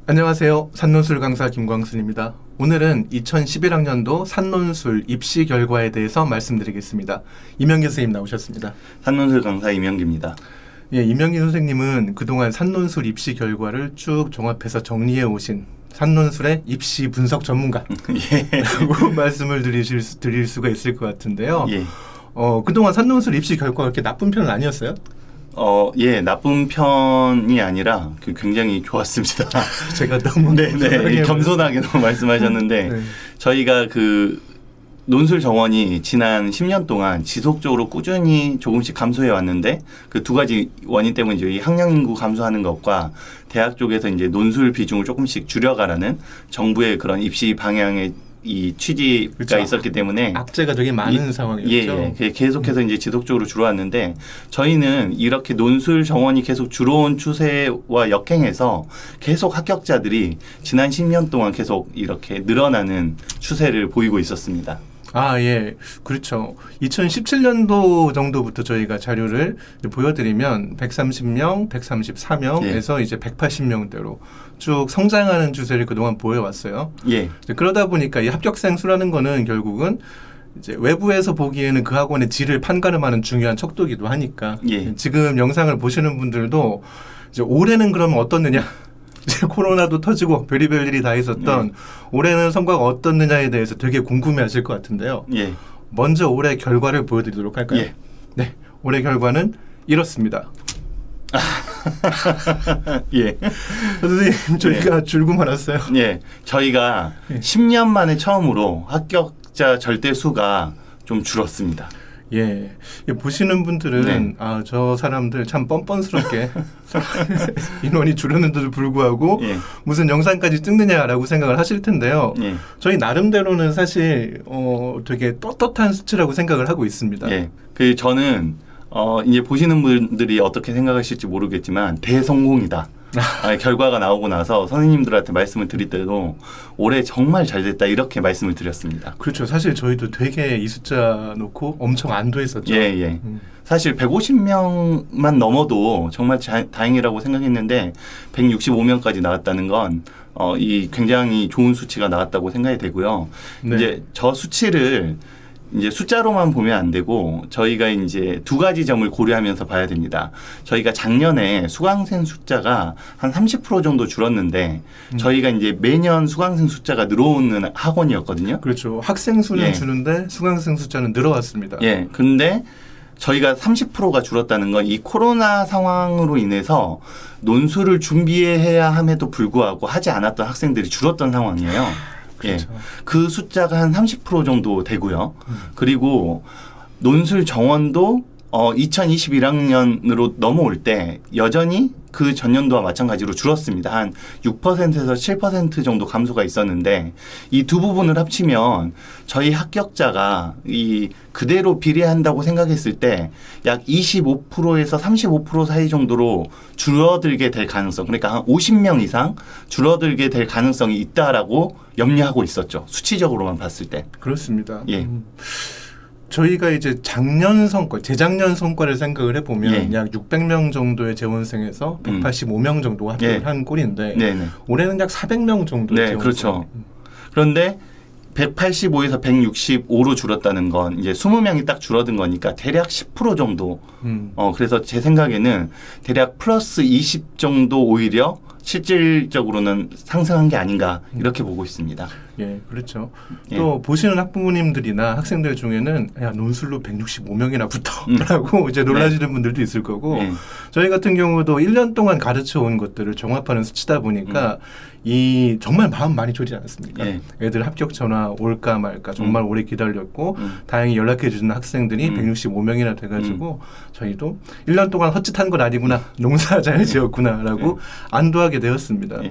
안녕하세요. 산논술 강사 김광순입니다. 오늘은 2011학년도 산논술 입시 결과에 대해서 말씀드리겠습니다. 이명기 선생님 나오셨습니다. 산논술 강사 이명기입니다. 예, 이명기 선생님은 그동안 산논술 입시 결과를 쭉 종합해서 정리해 오신 산논술의 입시 분석 전문가라고 예. 말씀을 드릴 수가 있을 것 같은데요. 예. 그동안 산논술 입시 결과가 그렇게 나쁜 편은 아니었어요? 예, 나쁜 편이 아니라 굉장히 좋았습니다. 제가 너무 겸손하게 너무 말씀하셨는데 네. 저희가 그 논술 정원이 지난 10년 동안 지속적으로 꾸준히 조금씩 감소해 왔는데 그 두 가지 원인 때문에 이제 이 학령 인구 감소하는 것과 대학 쪽에서 이제 논술 비중을 조금씩 줄여가라는 정부의 그런 입시 방향의 이 취지가 그렇죠. 있었기 때문에 악재가 되게 많은 상황이었죠. 예, 계속해서 이제 지속적으로 줄어왔는데 저희는 이렇게 논술 정원이 계속 줄어온 추세와 역행해서 계속 합격자들이 지난 10년 동안 계속 이렇게 늘어나는 추세를 보이고 있었습니다. 아, 예. 그렇죠. 2017년도 정도부터 저희가 자료를 보여드리면 130명, 134명에서 이제 180명대로 쭉 성장하는 추세를 그동안 보여왔어요. 예. 그러다 보니까 이 합격생 수라는 거는 결국은 이제 외부에서 보기에는 그 학원의 질을 판가름하는 중요한 척도기도 하니까 지금 영상을 보시는 분들도 이제 올해는 그러면 어떻느냐 이제 코로나도 터지고 별의별 일이 다 있었던 올해는 성과가 어떻느냐에 대해서 되게 궁금해하실 것 같은데요. 먼저 올해 결과를 보여드리도록 할까요? 네, 올해 결과는 이렇습니다. 예. 선생님 저희가 줄고 말았어요. 예, 저희가 10년 만에 처음으로 합격자 절대 수가 좀 줄었습니다. 예, 보시는 분들은 아, 저 사람들 참 뻔뻔스럽게 인원이 줄었는데도 불구하고 무슨 영상까지 찍느냐라고 생각을 하실 텐데요. 저희 나름대로는 사실 되게 떳떳한 수치라고 생각을 하고 있습니다. 그 저는 이제 보시는 분들이 어떻게 생각하실지 모르겠지만 대성공이다. 결과가 나오고 나서 선생님들한테 말씀을 드릴 때도 올해 정말 잘 됐다 이렇게 말씀을 드렸습니다. 그렇죠. 사실 저희도 되게 이 숫자 놓고 엄청 안도했었죠. 사실 150명만 넘어도 정말 다행이라고 생각했는데 165명까지 나왔다는 건 이 굉장히 좋은 수치가 나왔다고 생각이 되고요. 이제 저 수치를 이제 숫자로만 보면 안 되고 저희가 이제 두 가지 점을 고려하면서 봐야 됩니다. 저희가 작년에 수강생 숫자가 한 30% 정도 줄었는데 저희가 이제 매년 수강생 숫자가 늘어오는 학원이었거든요. 그렇죠. 학생 수는 주는데 수강생 숫자는 늘어왔습니다. 근데 저희가 30%가 줄었다는 건 이 코로나 상황으로 인해서 논술을 준비해야 함에도 불구하고 하지 않았던 학생들이 줄었던 상황이에요. 그렇죠. 그 숫자가 한 30% 정도 되고요. 그리고 논술 정원도 2021학년으로 넘어올 때 여전히 그 전년도와 마찬가지로 줄었습니다. 한 6%에서 7% 정도 감소가 있었는데 이 두 부분을 합치면 저희 합격자가 이 그대로 비례한다고 생각했을 때 약 25%에서 35% 사이 정도로 줄어들게 될 가능성, 그러니까 한 50명 이상 줄어들게 될 가능성이 있다라고 염려하고 있었죠. 수치적으로만 봤을 때. 그렇습니다. 저희가 이제 작년 성과, 재작년 성과를 생각을 해보면 약 600명 정도의 재원생에서 185명 정도가 합격을 한 꼴인데 올해는 약 400명 정도의 재원생. 그렇죠. 그런데 185에서 165로 줄었다는 건 이제 20명이 딱 줄어든 거니까 대략 10% 정도. 그래서 제 생각에는 대략 플러스 20 정도 오히려 실질적으로는 상승한 게 아닌가 이렇게 보고 있습니다. 그렇죠. 또 보시는 학부모님들이나 학생들 중에는 야 논술로 165명이나 붙어라고 이제 놀라시는 분들도 있을 거고 저희 같은 경우도 1년 동안 가르쳐 온 것들을 종합하는 수치다 보니까 이 정말 마음 많이 졸이지 않았습니까? 애들 합격 전화 올까 말까 정말 오래 기다렸고 다행히 연락해 주는 학생들이 165명이나 돼가지고 저희도 1년 동안 헛짓한 건 아니구나, 농사 잘 지었구나라고 안도하게 되었습니다.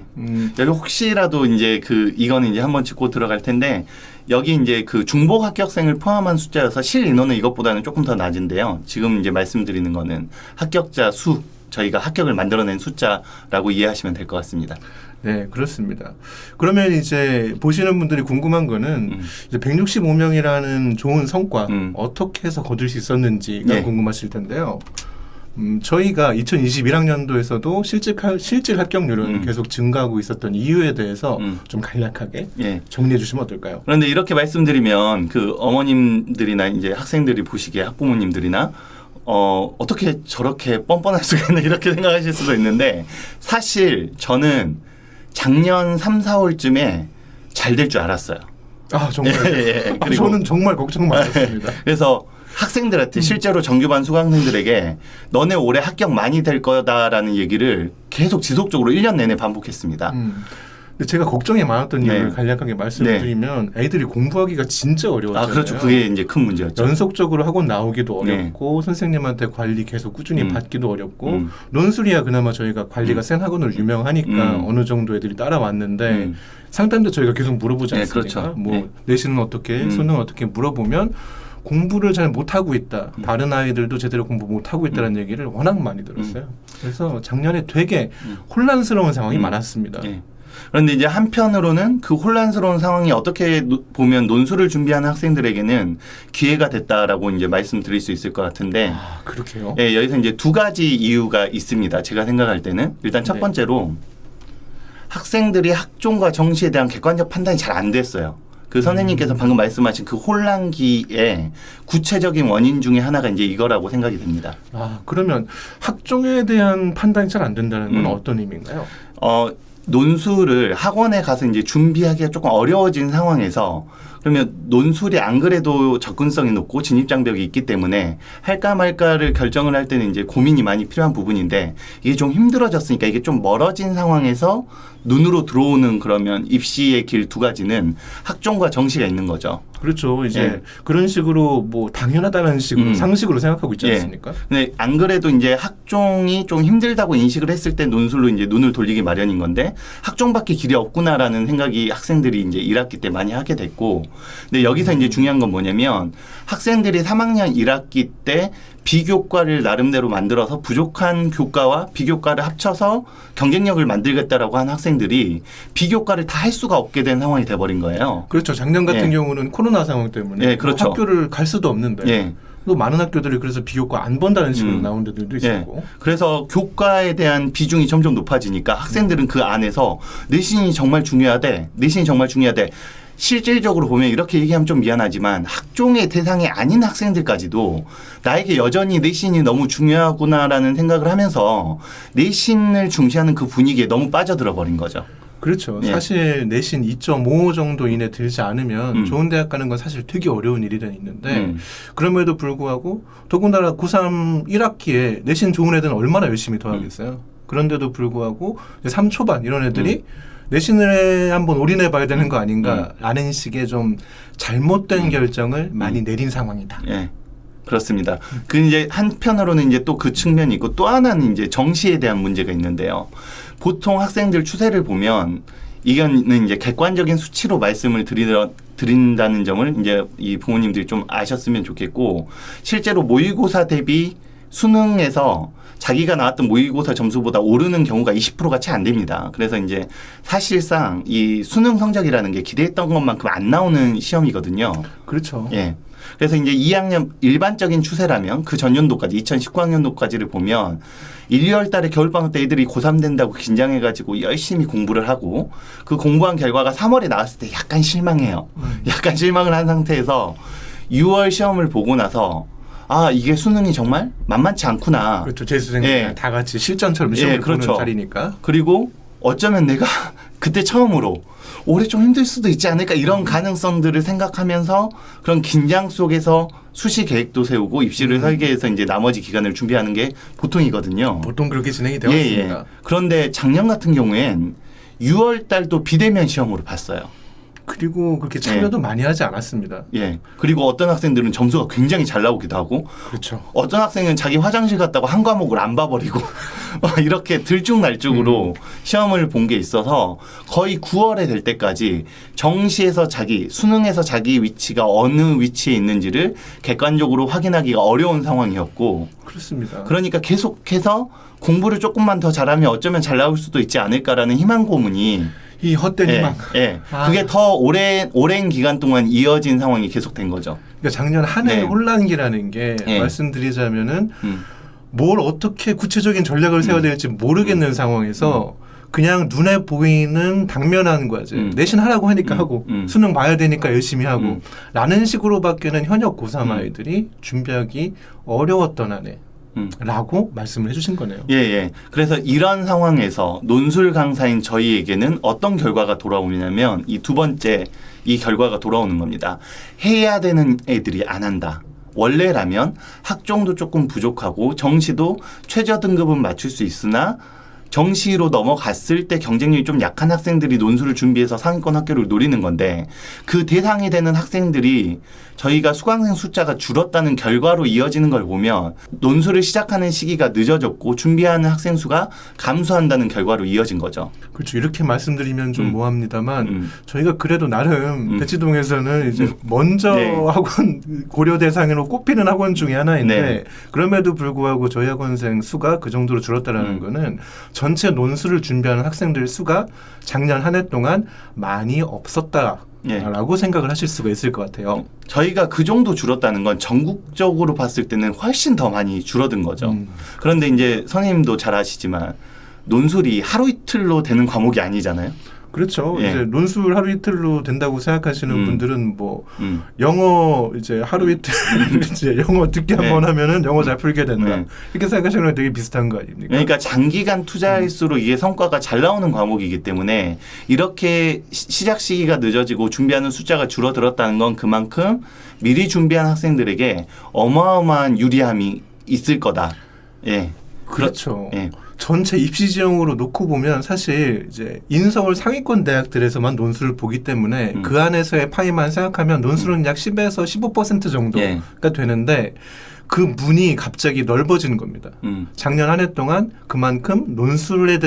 여기 혹시라도 이제 이거는 이제 한번 짚고 들어갈 텐데 여기 이제 그 중복 합격생을 포함한 숫자여서 실 인원은 이것보다는 조금 더 낮은데요. 지금 이제 말씀드리는 거는 합격자 수, 저희가 합격을 만들어낸 숫자라고 이해하시면 될 것 같습니다. 네, 그렇습니다. 그러면 이제 보시는 분들이 궁금한 거는 이제 165명이라는 좋은 성과 어떻게 해서 거둘 수 있었는지가 궁금하실 텐데요. 저희가 2021학년도에서도 실질 합격률은 계속 증가하고 있었던 이유에 대해서 좀 간략하게 정리해 주시면 어떨까요? 그런데 이렇게 말씀드리면 그 어머님들이나 이제 학생들이 보시기에 학부모님들이나 어떻게 저렇게 뻔뻔할 수가 있나 이렇게 생각하실 수도 있는데 사실 저는 작년 3, 4월쯤에 잘 될 줄 알았어요. 아 정말. 그리고 저는 정말 걱정 많았습니다. 그래서 학생들한테 실제로 정규반 수강생들에게 너네 올해 합격 많이 될 거다라는 얘기를 계속 지속적으로 1년 내내 반복했습니다. 근데 제가 걱정이 많았던 이유를 간략하게 말씀을 드리면 애들이 공부하기가 진짜 어려웠잖아요. 아 그렇죠. 그게 이제 큰 문제였죠. 연속적으로 학원 나오기도 어렵고 선생님한테 관리 계속 꾸준히 받기도 어렵고 논술이야 그나마 저희가 관리가 센 학원으로 유명하니까 어느 정도 애들이 따라왔는데 상담도 저희가 계속 물어보지 않습니까? 그렇죠. 뭐 내신은 어떻게 수능은 어떻게 물어보면 공부를 잘 못하고 있다. 다른 아이들도 제대로 공부 못하고 있다는 얘기를 워낙 많이 들었어요. 그래서 작년에 되게 혼란스러운 상황이 많았습니다. 그런데 이제 한편으로는 그 혼란스러운 상황이 어떻게 보면 논술을 준비하는 학생들에게는 기회가 됐다라고 이제 말씀드릴 수 있을 것 같은데. 아, 그렇게요? 예, 여기서 이제 두 가지 이유가 있습니다. 제가 생각할 때는 일단 첫 번째로 학생들이 학종과 정시에 대한 객관적 판단이 잘 안 됐어요. 그 선생님께서 방금 말씀하신 그 혼란기의 구체적인 원인 중에 하나가 이제 이거라고 생각이 됩니다. 아, 그러면 학종에 대한 판단이 잘 안 된다는 건 어떤 의미인가요? 논술을 학원에 가서 이제 준비하기가 조금 어려워진 상황에서 그러면 논술이 안 그래도 접근성이 높고 진입장벽이 있기 때문에 할까 말까를 결정을 할 때는 이제 고민이 많이 필요한 부분인데 이게 좀 힘들어졌으니까 이게 좀 멀어진 상황에서 눈으로 들어오는 그러면 입시의 길 두 가지는 학종과 정시가 있는 거죠. 그렇죠. 이제 그런 식으로 뭐 당연하다는 식으로 상식으로 생각하고 있지 않습니까? 근데 안 그래도 이제 학종이 좀 힘들다고 인식을 했을 때 논술로 이제 눈을 돌리기 마련인 건데 학종밖에 길이 없구나라는 생각이 학생들이 이제 1학기 때 많이 하게 됐고 근데 여기서 이제 중요한 건 뭐냐면 학생들이 3학년 1학기 때 비교과를 나름대로 만들어서 부족한 교과와 비교과를 합쳐서 경쟁력을 만들겠다라고 한 학생들이 비교과를 다 할 수가 없게 된 상황이 돼버린 거예요. 그렇죠. 작년 같은 경우는 코로나 상황 때문에 그렇죠. 학교를 갈 수도 없는데 또 많은 학교들이 그래서 비교과 안 본다는 식으로 나온 데들도 있었고. 그래서 교과에 대한 비중이 점점 높아지니까 학생들은 그 안에서 내신이 정말 중요하대. 실질적으로 보면 이렇게 얘기하면 좀 미안하지만 학종의 대상이 아닌 학생들까지도 나에게 여전히 내신이 너무 중요하구나라는 생각을 하면서 내신을 중시하는 그 분위기에 너무 빠져들어 버린 거죠. 그렇죠. 사실 내신 2.5 정도 이내 들지 않으면 좋은 대학 가는 건 사실 되게 어려운 일이란 있는데 그럼에도 불구하고 더군다나 고3 1학기에 내신 좋은 애들은 얼마나 열심히 더 하겠어요. 그런데도 불구하고 3초반 이런 애들이 내신을 한번 올인해 봐야 되는 거 아닌가라는 식의 좀 잘못된 결정을 많이 내린 상황이다. 그렇습니다. 그 이제 한편으로는 이제 또 그 측면이 있고 또 하나는 이제 정시에 대한 문제가 있는데요. 보통 학생들 추세를 보면 이거는 이제 객관적인 수치로 말씀을 드린다는 점을 이제 이 부모님들이 좀 아셨으면 좋겠고 실제로 모의고사 대비 수능에서 자기가 나왔던 모의고사 점수보다 오르는 경우가 20%가 채 안 됩니다. 그래서 이제 사실상 이 수능 성적이라는 게 기대했던 것만큼 안 나오는 시험이거든요. 그렇죠. 그래서 이제 2학년 일반적인 추세라면 그 전년도까지 2019학년도까지를 보면 1, 2월 달에 겨울방학 때 애들이 고3 된다고 긴장해가지고 열심히 공부를 하고 그 공부한 결과가 3월에 나왔을 때 약간 실망해요. 약간 실망을 한 상태에서 6월 시험을 보고 나서 아 이게 수능이 정말 만만치 않구나. 그렇죠. 재수생들 다 같이 실전처럼 시험을 보는 자리니까. 그리고 어쩌면 내가 그때 처음으로 올해 좀 힘들 수도 있지 않을까 이런 가능성들을 생각하면서 그런 긴장 속에서 수시 계획도 세우고 입시를 설계해서 이제 나머지 기간을 준비하는 게 보통이거든요. 보통 그렇게 진행이 되었습니다. 그런데 작년 같은 경우엔 6월 달도 비대면 시험으로 봤어요. 그리고 그렇게 참여도 많이 하지 않았습니다. 그리고 어떤 학생들은 점수가 굉장히 잘 나오기도 하고 그렇죠. 어떤 학생은 자기 화장실 갔다고 한 과목을 안 봐버리고 이렇게 들쭉날쭉으로 시험을 본 게 있어서 거의 9월에 될 때까지 정시에서 수능에서 자기 위치가 어느 위치에 있는지를 객관적으로 확인하기가 어려운 상황이었고 그렇습니다. 그러니까 계속해서 공부를 조금만 더 잘하면 어쩌면 잘 나올 수도 있지 않을까라는 희망 고문이 이 헛된 희망. 그게 더 오랜 기간 동안 이어진 상황이 계속된 거죠. 그러니까 작년 한 해의 혼란기라는 게 말씀드리자면은 뭘 어떻게 구체적인 전략을 세워야 될지 모르겠는 상황에서 그냥 눈에 보이는 당면한 과제 내신 하라고 하니까 하고 수능 봐야 되니까 열심히 하고 라는 식으로밖에는 현역 고3 아이들이 준비하기 어려웠던 한 해. 라고 말씀을 해주신 거네요. 예. 그래서 이런 상황에서 논술 강사인 저희에게는 어떤 결과가 돌아오냐면 이 두 번째 이 결과가 돌아오는 겁니다. 해야 되는 애들이 안 한다. 원래라면 학종도 조금 부족하고 정시도 최저 등급은 맞출 수 있으나 정시로 넘어갔을 때 경쟁력이 좀 약한 학생들이 논술을 준비해서 상위권 학교를 노리는 건데 그 대상이 되는 학생들이 저희가 수강생 숫자가 줄었다는 결과로 이어지는 걸 보면 논술을 시작하는 시기가 늦어졌고 준비하는 학생 수가 감소한다는 결과로 이어진 거죠. 그렇죠. 이렇게 말씀드리면 좀 뭐합니다만 저희가 그래도 나름 대치동에서는 이제 먼저 네. 학원 고려 대상으로 꼽히는 학원 중에 하나인데 네. 그럼에도 불구하고 저희 학원생 수가 그 정도로 줄었다라는 거는 전체 논술을 준비하는 학생들 수가 작년 한 해 동안 많이 없었다. 라고 생각을 하실 수가 있을 것 같아요. 저희가 그 정도 줄었다는 건 전국적으로 봤을 때는 훨씬 더 많이 줄어든 거죠. 그런데 이제 선생님도 잘 아시지만 논술이 하루 이틀로 되는 과목이 아니잖아요. 그렇죠. 이제 논술 하루 이틀로 된다고 생각하시는 분들은 뭐 영어 이제 하루 이틀 이제 영어 듣기 한번 하면은 영어 잘 풀게 된다. 이렇게 생각하시는 건 되게 비슷한 거 아닙니까? 그러니까 장기간 투자할수록 이게 성과가 잘 나오는 과목이기 때문에 이렇게 시작 시기가 늦어지고 준비하는 숫자가 줄어들었다는 건 그만큼 미리 준비한 학생들에게 어마어마한 유리함이 있을 거다. 예. 그렇죠. 전체 입시 지형으로 놓고 보면 사실 이제 인서울 상위권 대학들에서만 논술을 보기 때문에 그 안에서의 파이만 생각하면 논술은 약 10에서 15% 정도가 되는데 그 문이 갑자기 넓어지는 겁니다. 작년 한 해 동안 그만큼 논술에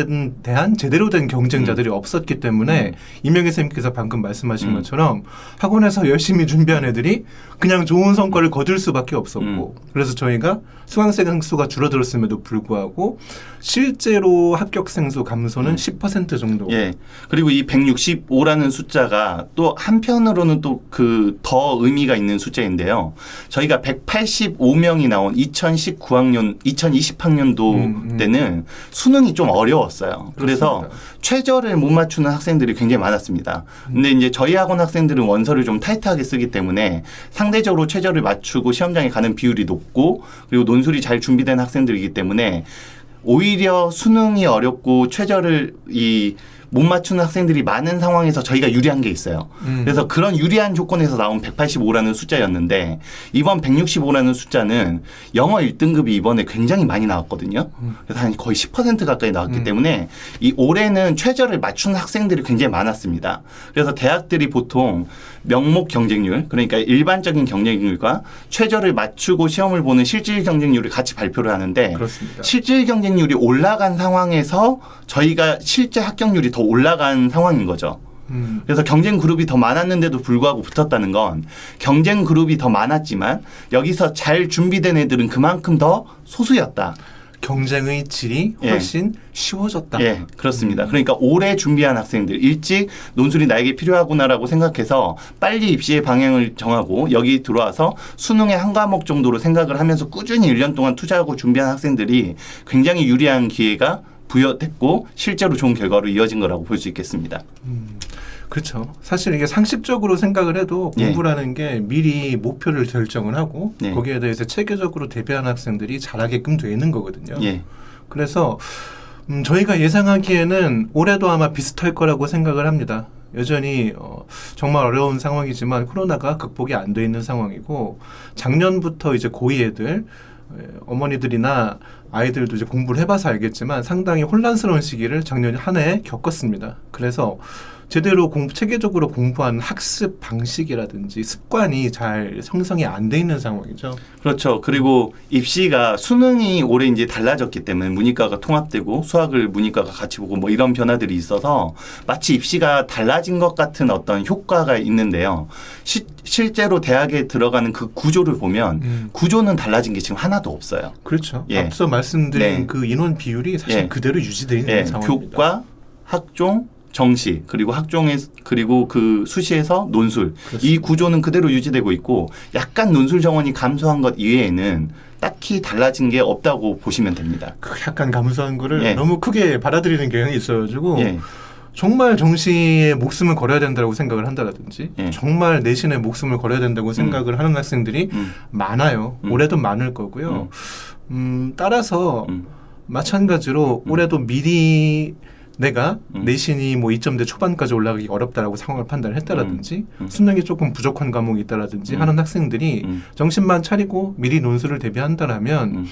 대한 제대로 된 경쟁자들이 없었기 때문에 이명희 선생님께서 방금 말씀하신 것처럼 학원에서 열심히 준비한 애들이 그냥 좋은 성과를 거둘 수밖에 없었고 그래서 저희가 수강생 수가 줄어들었음에도 불구하고 실제로 합격생 수 감소는 10% 정도. 예. 그리고 이 165라는 숫자가 또 한편으로는 또 그 더 의미가 있는 숫자인데요. 저희가 185명이 나온 2019학년, 2020학년도 때는 수능이 좀 어려웠어요. 그래서 그렇습니다. 최저를 못 맞추는 학생들이 굉장히 많았습니다. 근데 이제 저희 학원 학생들은 원서를 좀 타이트하게 쓰기 때문에 상대적으로 최저를 맞추고 시험장에 가는 비율이 높고 그리고 논술이 잘 준비된 학생들이기 때문에 오히려 수능이 어렵고 최저를 못 맞추는 학생들이 많은 상황에서 저희가 유리한 게 있어요. 그래서 그런 유리한 조건에서 나온 185라는 숫자였는데 이번 165라는 숫자는 영어 1등급이 이번에 굉장히 많이 나왔거든요. 그래서 한 거의 10% 가까이 나왔기 때문에 이 올해는 최저를 맞춘 학생들이 굉장히 많았습니다. 그래서 대학들이 보통 명목 경쟁률, 그러니까 일반적인 경쟁률과 최저를 맞추고 시험을 보는 실질 경쟁률을 같이 발표를 하는데 그렇습니다. 실질 경쟁률이 올라간 상황에서 저희가 실제 합격률이 더 올라간 상황인 거죠. 그래서 경쟁 그룹이 더 많았는데도 불구하고 붙었다는 건 경쟁 그룹이 더 많았지만 여기서 잘 준비된 애들은 그만큼 더 소수였다. 경쟁의 질이 훨씬 쉬워졌다. 예, 그렇습니다. 그러니까 오래 준비한 학생들, 일찍 논술이 나에게 필요하구나라고 생각해서 빨리 입시의 방향을 정하고 여기 들어와서 수능의 한 과목 정도로 생각을 하면서 꾸준히 1년 동안 투자하고 준비한 학생들이 굉장히 유리한 기회가 부여됐고 실제로 좋은 결과로 이어진 거라고 볼 수 있겠습니다. 그렇죠. 사실 이게 상식적으로 생각을 해도 공부라는 게 미리 목표를 결정을 하고 거기에 대해서 체계적으로 대비하는 학생들이 잘하게끔 되는 거거든요. 그래서 저희가 예상하기에는 올해도 아마 비슷할 거라고 생각을 합니다. 여전히 정말 어려운 상황이지만 코로나가 극복이 안 돼 있는 상황이고 작년부터 이제 고2 애들 어머니들이나 아이들도 이제 공부를 해봐서 알겠지만 상당히 혼란스러운 시기를 작년 한 해 겪었습니다. 그래서 제대로 체계적으로 공부하는 학습 방식이라든지 습관이 잘 형성이 안 돼 있는 상황이죠. 그렇죠. 그리고 입시가 수능이 올해 이제 달라졌기 때문에 문이과가 통합되고 수학을 문이과가 같이 보고 뭐 이런 변화들이 있어서 마치 입시가 달라진 것 같은 어떤 효과가 있는데요. 실제로 대학에 들어가는 그 구조를 보면 구조는 달라진 게 지금 하나도 없어요. 그렇죠. 앞서 말씀드린 그 인원 비율이 사실 그대로 유지되어 있는 상황입니다. 교과, 학종, 정시 그리고 그리고 그 수시에서 논술 그렇습니다. 이 구조는 그대로 유지되고 있고 약간 논술 정원이 감소한 것 이외에는 딱히 달라진 게 없다고 보시면 됩니다. 그 약간 감소한 거를 예. 너무 크게 받아들이는 경향이 있어가지고 예. 정말 정시에 목숨을 걸어야 된다고 생각을 한다든지 예. 정말 내신에 목숨을 걸어야 된다고 생각을 하는 학생들이 많아요. 올해도 많을 거고요. 따라서 마찬가지로 올해도 미리 내가 내신이 뭐 2점대 초반까지 올라가기 어렵다라고 상황을 판단을 했다라든지 수능이 조금 부족한 과목이 있다라든지 하는 학생들이 정신만 차리고 미리 논술을 대비한다라면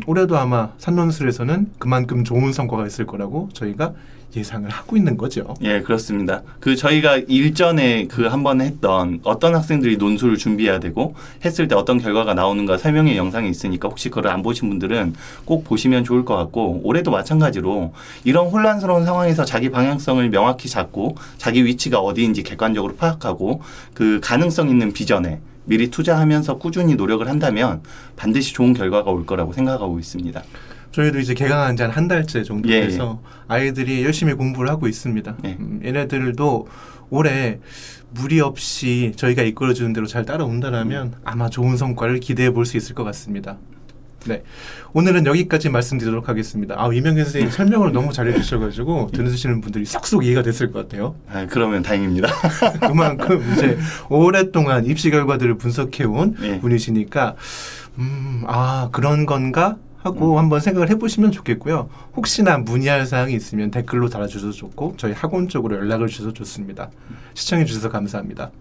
올해도 아마 산논술에서는 그만큼 좋은 성과가 있을 거라고 저희가 예상을 하고 있는 거죠. 예, 그렇습니다. 그 저희가 일전에 그 한번 했던 어떤 학생들이 논술을 준비해야 되고 했을 때 어떤 결과가 나오는가 설명의 영상이 있으니까 혹시 그걸 안 보신 분들은 꼭 보시면 좋을 것 같고 올해도 마찬가지로 이런 혼란스러운 상황에서 자기 방향성을 명확히 잡고 자기 위치가 어디인지 객관적으로 파악하고 그 가능성 있는 비전에 미리 투자하면서 꾸준히 노력을 한다면 반드시 좋은 결과가 올 거라고 생각하고 있습니다. 저희도 이제 개강한 지 한 달째 정도 예, 돼서 아이들이 열심히 공부를 하고 있습니다. 예. 얘네들도 올해 무리 없이 저희가 이끌어주는 대로 잘 따라온다면 아마 좋은 성과를 기대해 볼 수 있을 것 같습니다. 네, 오늘은 여기까지 말씀드리도록 하겠습니다. 이명현 선생님 설명을 너무 잘해주셔가지고 들으시는 분들이 쏙쏙 이해가 됐을 것 같아요. 그러면 다행입니다. 그만큼 이제 오랫동안 입시 결과들을 분석해온 예. 분이시니까 그런 건가? 하고 한번 생각을 해보시면 좋겠고요. 혹시나 문의할 사항이 있으면 댓글로 달아주셔도 좋고 저희 학원 쪽으로 연락을 주셔도 좋습니다. 시청해 주셔서 감사합니다.